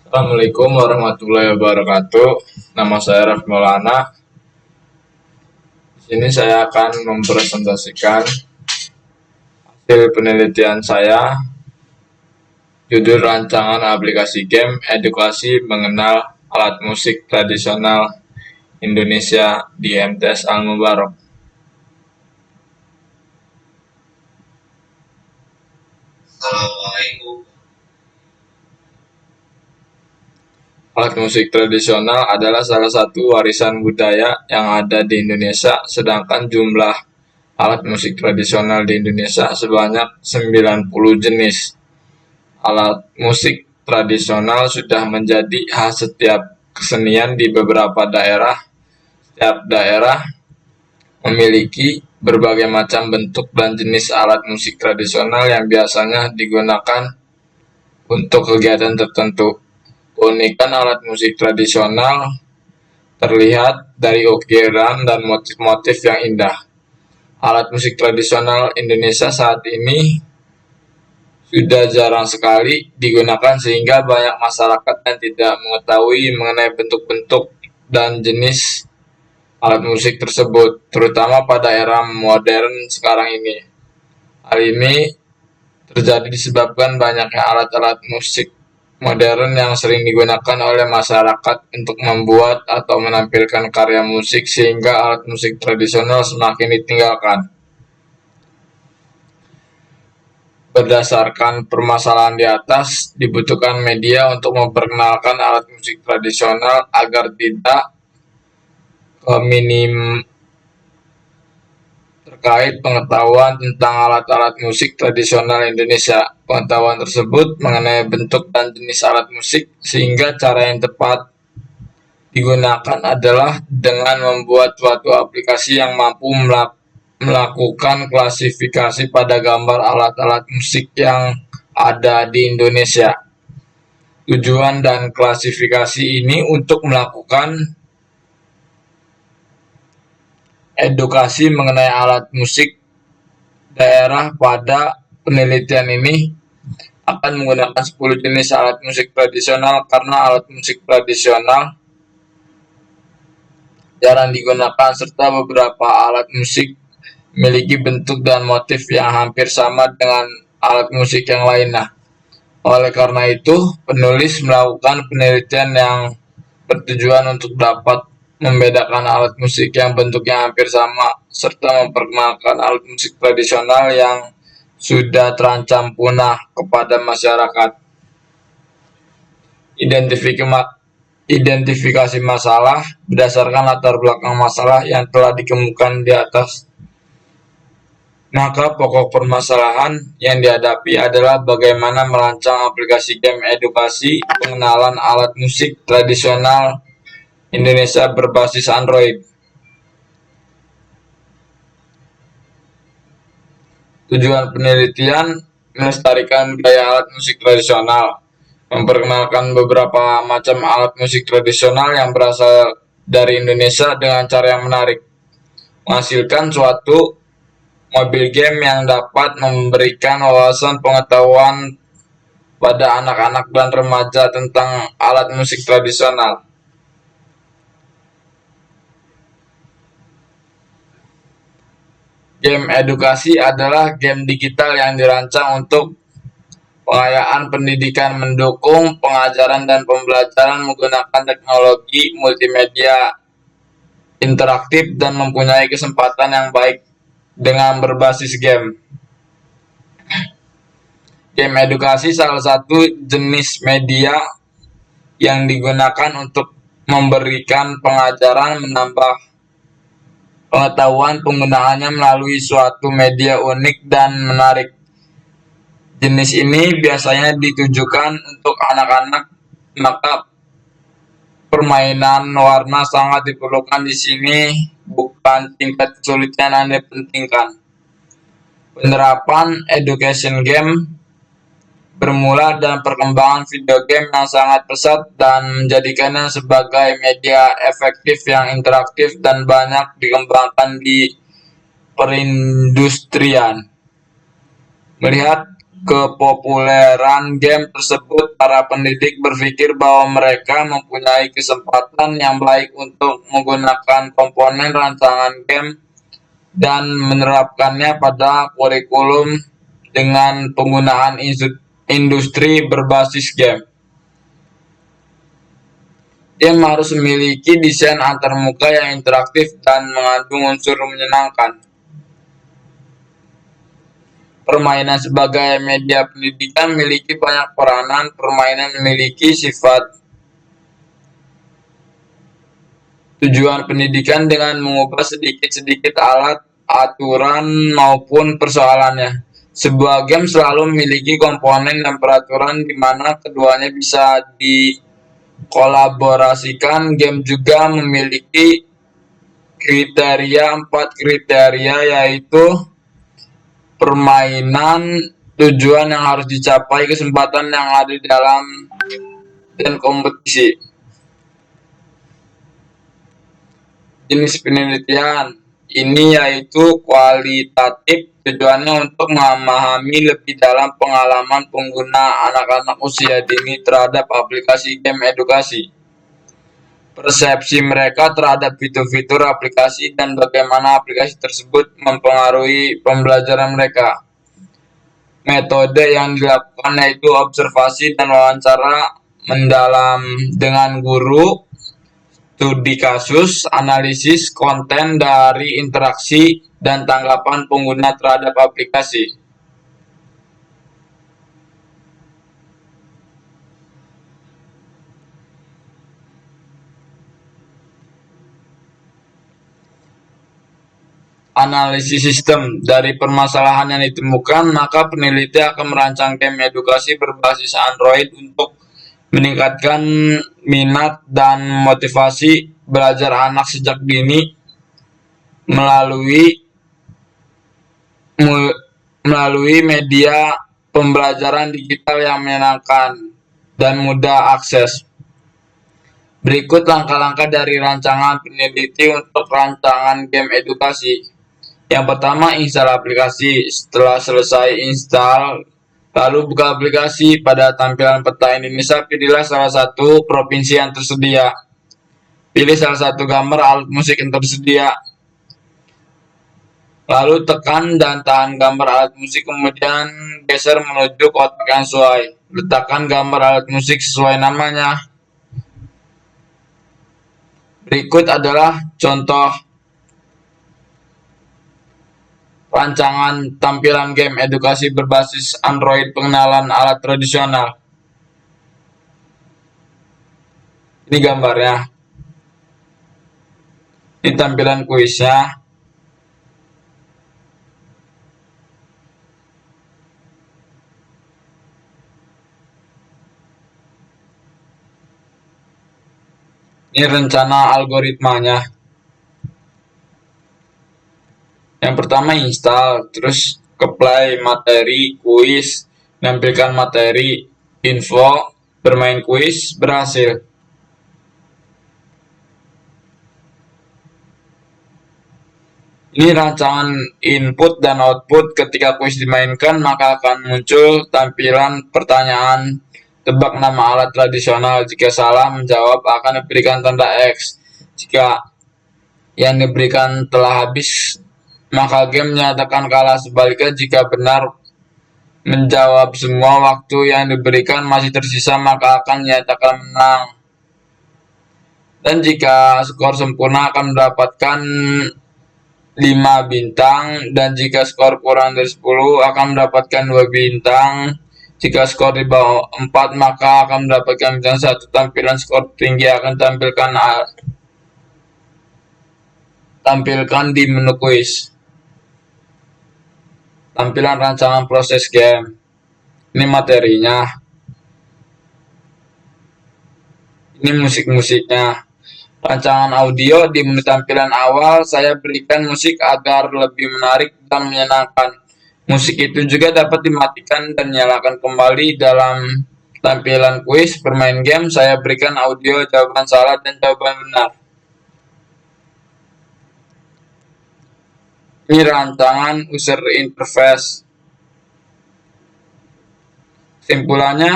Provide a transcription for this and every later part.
Assalamualaikum warahmatullahi wabarakatuh. Nama saya Raf Maulana. Di sini saya akan mempresentasikan hasil penelitian saya, judul rancangan aplikasi game edukasi mengenal alat musik tradisional Indonesia di MTS Al Mubarok. Alat musik tradisional adalah salah satu warisan budaya yang ada di Indonesia, sedangkan jumlah alat musik tradisional di Indonesia sebanyak 90 jenis. Alat musik tradisional sudah menjadi khas setiap kesenian di beberapa daerah. Setiap daerah memiliki berbagai macam bentuk dan jenis alat musik tradisional yang biasanya digunakan untuk kegiatan tertentu. Keunikan alat musik tradisional terlihat dari ukiran dan motif-motif yang indah. Alat musik tradisional Indonesia saat ini sudah jarang sekali digunakan sehingga banyak masyarakat yang tidak mengetahui mengenai bentuk-bentuk dan jenis alat musik tersebut, terutama pada era modern sekarang ini. Hal ini terjadi disebabkan banyaknya alat-alat musik modern yang sering digunakan oleh masyarakat untuk membuat atau menampilkan karya musik sehingga alat musik tradisional semakin ditinggalkan. Berdasarkan permasalahan di atas, dibutuhkan media untuk memperkenalkan alat musik tradisional agar tidak minim terkait pengetahuan tentang alat-alat musik tradisional Indonesia. Pengetahuan tersebut mengenai bentuk dan jenis alat musik, sehingga cara yang tepat digunakan adalah dengan membuat suatu aplikasi yang mampu melakukan klasifikasi pada gambar alat-alat musik yang ada di Indonesia. Tujuan dan klasifikasi ini untuk melakukan edukasi mengenai alat musik daerah. Pada penelitian ini akan menggunakan 10 jenis alat musik tradisional karena alat musik tradisional jarang digunakan serta beberapa alat musik memiliki bentuk dan motif yang hampir sama dengan alat musik yang lainnya. Oleh karena itu, penulis melakukan penelitian yang bertujuan untuk dapat membedakan alat musik yang bentuknya hampir sama serta memperkenalkan alat musik tradisional yang sudah terancam punah kepada masyarakat. Identifikasi masalah berdasarkan latar belakang masalah yang telah dikemukakan di atas. Maka pokok permasalahan yang dihadapi adalah bagaimana merancang aplikasi game edukasi pengenalan alat musik tradisional Indonesia berbasis Android. Tujuan penelitian melestarikan budaya alat musik tradisional, memperkenalkan beberapa macam alat musik tradisional yang berasal dari Indonesia dengan cara yang menarik, menghasilkan suatu mobil game yang dapat memberikan wawasan pengetahuan pada anak-anak dan remaja tentang alat musik tradisional. Game edukasi adalah game digital yang dirancang untuk pengayaan pendidikan, mendukung pengajaran dan pembelajaran menggunakan teknologi multimedia interaktif dan mempunyai kesempatan yang baik dengan berbasis game. Game edukasi salah satu jenis media yang digunakan untuk memberikan pengajaran, menambah pengetahuan penggunaannya melalui suatu media unik dan menarik. Jenis ini biasanya ditujukan untuk anak-anak, maka permainan warna sangat diperlukan di sini, bukan tingkat kesulitan yang dipentingkan. Penerapan education game bermula dan perkembangan video game yang sangat pesat dan menjadikannya sebagai media efektif yang interaktif dan banyak dikembangkan di perindustrian. Melihat kepopuleran game tersebut, para pendidik berpikir bahwa mereka mempunyai kesempatan yang baik untuk menggunakan komponen rancangan game dan menerapkannya pada kurikulum dengan penggunaan industri berbasis game. Game harus memiliki desain antarmuka yang interaktif dan mengandung unsur menyenangkan. Permainan sebagai media pendidikan memiliki banyak peranan. Permainan memiliki sifat tujuan pendidikan dengan mengubah sedikit-sedikit alat, aturan, maupun persoalannya. Sebuah game selalu memiliki komponen dan peraturan di mana keduanya bisa dikolaborasikan. Game juga memiliki empat kriteria, yaitu permainan, tujuan yang harus dicapai, kesempatan yang ada di dalam, dan kompetisi. Jenis penelitian ini yaitu kualitatif, tujuannya untuk memahami lebih dalam pengalaman pengguna anak-anak usia dini terhadap aplikasi game edukasi, persepsi mereka terhadap fitur-fitur aplikasi, dan bagaimana aplikasi tersebut mempengaruhi pembelajaran mereka. Metode yang dilakukan yaitu observasi dan wawancara mendalam dengan guru, studi kasus, analisis konten dari interaksi dan tanggapan pengguna terhadap aplikasi. Analisis sistem. Dari permasalahan yang ditemukan, maka peneliti akan merancang game edukasi berbasis Android untuk meningkatkan minat dan motivasi belajar anak sejak dini melalui media pembelajaran digital yang menyenangkan dan mudah akses. Berikut langkah-langkah dari rancangan peneliti untuk rancangan game edukasi. Yang pertama, install aplikasi. Setelah selesai install, lalu buka aplikasi. Pada tampilan peta Indonesia, pilihlah salah satu provinsi yang tersedia. Pilih salah satu gambar alat musik yang tersedia. Lalu tekan dan tahan gambar alat musik, kemudian geser menuju kotak yang sesuai. Letakkan gambar alat musik sesuai namanya. Berikut adalah contoh rancangan tampilan game edukasi berbasis Android pengenalan alat tradisional. Ini gambarnya. Ini tampilan kuisnya. Ini rencana algoritmanya. Yang pertama install, terus ke play materi, kuis, menampilkan materi, info, bermain kuis, berhasil. Ini rancangan input dan output. Ketika kuis dimainkan, maka akan muncul tampilan pertanyaan. Tebak nama alat tradisional. Jika salah menjawab, akan diberikan tanda X. Jika yang diberikan telah habis, maka game menyatakan kalah. Sebaliknya, jika benar menjawab semua waktu yang diberikan masih tersisa, maka akan dinyatakan menang. Dan jika skor sempurna akan mendapatkan 5 bintang, dan jika skor kurang dari 10 akan mendapatkan 2 bintang. Jika skor di bawah 4 maka akan mendapatkan bintang 1. Tampilan skor tinggi akan tampilkan di menu kuis. Tampilan rancangan proses game. Ini materinya. Ini musik-musiknya. Rancangan audio. Di menu tampilan awal saya berikan musik agar lebih menarik dan menyenangkan. Musik itu juga dapat dimatikan dan nyalakan kembali. Dalam tampilan kuis bermain game, saya berikan audio jawaban salah dan jawaban benar. Ini rancangan user interface. Kesimpulannya,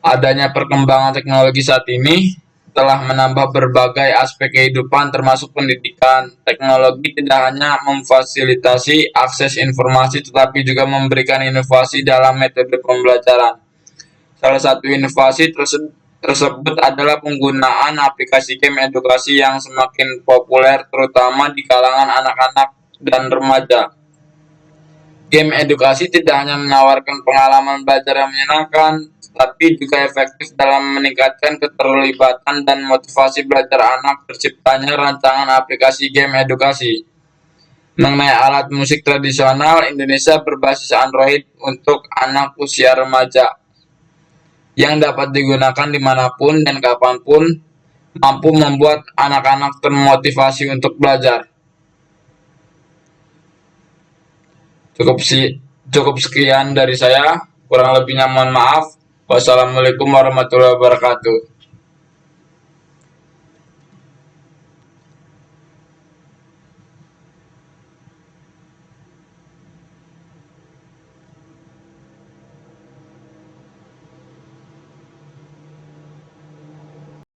adanya perkembangan teknologi saat ini telah menambah berbagai aspek kehidupan termasuk pendidikan. Teknologi tidak hanya memfasilitasi akses informasi tetapi juga memberikan inovasi dalam metode pembelajaran. Salah satu inovasi tersebut adalah penggunaan aplikasi game edukasi yang semakin populer terutama di kalangan anak-anak dan remaja. Game edukasi tidak hanya menawarkan pengalaman belajar yang menyenangkan, tetapi juga efektif dalam meningkatkan keterlibatan dan motivasi belajar anak. Terciptanya rancangan aplikasi game edukasi. Mengenai alat musik tradisional, Indonesia berbasis Android untuk anak usia remaja, yang dapat digunakan dimanapun dan kapanpun, mampu membuat anak-anak termotivasi untuk belajar. Cukup sekian dari saya, kurang lebihnya mohon maaf. Wassalamualaikum warahmatullahi wabarakatuh.